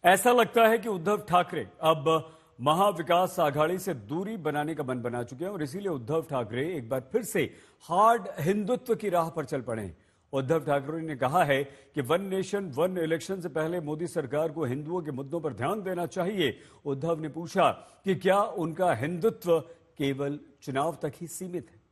ऐसा लगता है कि उद्धव ठाकरे अब महाविकास आघाड़ी से दूरी बनाने का मन बना चुके हैं और इसीलिए उद्धव ठाकरे एक बार फिर से हार्ड हिंदुत्व की राह पर चल पड़े हैं। उद्धव ठाकरे ने कहा है कि वन नेशन वन इलेक्शन से पहले मोदी सरकार को हिंदुओं के मुद्दों पर ध्यान देना चाहिए। उद्धव ने पूछा कि क्या उनका हिंदुत्व केवल चुनाव तक ही सीमित है।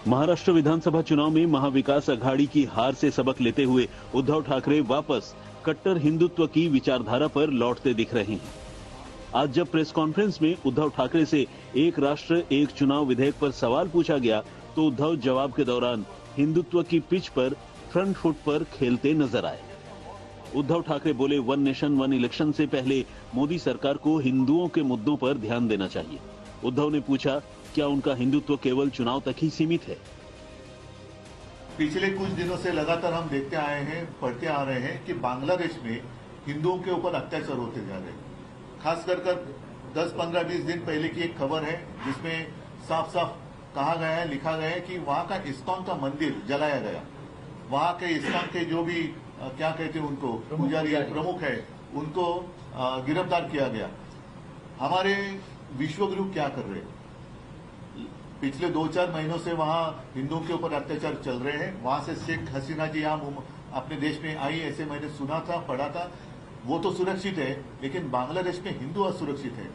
महाराष्ट्र विधानसभा चुनाव में महाविकास अघाड़ी की हार से सबक लेते हुए उद्धव ठाकरे वापस कट्टर हिंदुत्व की विचारधारा पर लौटते दिख रहे हैं। आज जब प्रेस कॉन्फ्रेंस में उद्धव ठाकरे से एक राष्ट्र एक चुनाव विधेयक पर सवाल पूछा गया तो उद्धव जवाब के दौरान हिंदुत्व की पिच पर फ्रंट फुट पर खेलते नजर आए। उद्धव ठाकरे बोले, वन नेशन वन इलेक्शन से पहले मोदी सरकार को हिंदुओं के मुद्दों पर ध्यान देना चाहिए। उद्धव ने पूछा, क्या उनका हिंदुत्व केवल चुनाव तक ही सीमित है? पिछले कुछ दिनों से लगातार हम देखते आए हैं, पढ़ते आ रहे हैं कि बांग्लादेश में हिंदुओं के ऊपर अत्याचार होते जा रहे हैं। खास कर 10, 15, 20 दिन पहले की एक खबर है जिसमें साफ साफ कहा गया है, लिखा गया है कि वहां का इस्कॉन का मंदिर जलाया गया। वहां के इस्कॉन के जो भी क्या कहते हैं उनको पुजारी प्रमुख है, उनको गिरफ्तार किया गया। हमारे विश्वगुरु क्या कर रहे हैं? पिछले 2-4 महीनों से वहां हिंदुओं के ऊपर अत्याचार चल रहे हैं। वहां से शेख हसीना जी यहाँ अपने देश में आई, ऐसे मैंने सुना था, पढ़ा था। वो तो सुरक्षित है, लेकिन बांग्लादेश में हिंदू असुरक्षित है।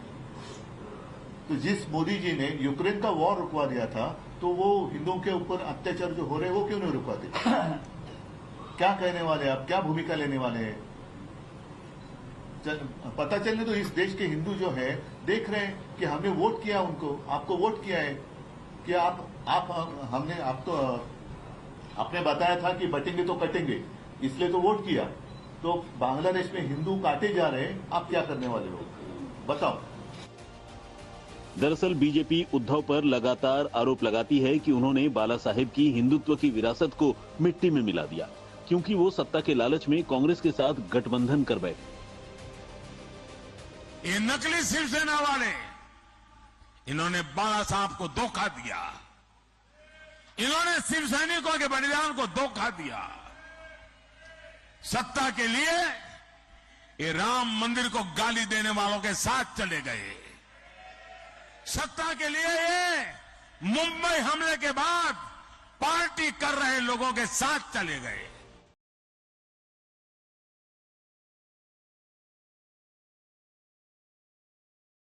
तो जिस मोदी जी ने यूक्रेन का वॉर रुकवा दिया था, तो वो हिंदुओं के ऊपर अत्याचार जो हो रहे हैं वो क्यों नहीं रुकवाते? क्या कहने वाले आप, क्या भूमिका लेने वाले हैं? पता चलने तो इस देश के हिंदू जो है देख रहे हैं कि हमने वोट किया उनको, आपको वोट किया है कि हमने आपको आपने बताया था कि बटेंगे तो कटेंगे, इसलिए तो वोट किया। तो बांग्लादेश में हिंदू काटे जा रहे हैं, आप क्या करने वाले हो बताओ। दरअसल बीजेपी उद्धव पर लगातार आरोप लगाती है कि उन्होंने बाला साहेब की हिंदुत्व की विरासत को मिट्टी में मिला दिया, क्योंकि वो सत्ता के लालच में कांग्रेस के साथ गठबंधन कर बैठे। ये नकली शिवसेना वाले, इन्होंने बाला साहब को धोखा दिया, इन्होंने शिव सैनिकों के बलिदान को धोखा दिया। सत्ता के लिए ये राम मंदिर को गाली देने वालों के साथ चले गए। सत्ता के लिए ये मुंबई हमले के बाद पार्टी कर रहे लोगों के साथ चले गए।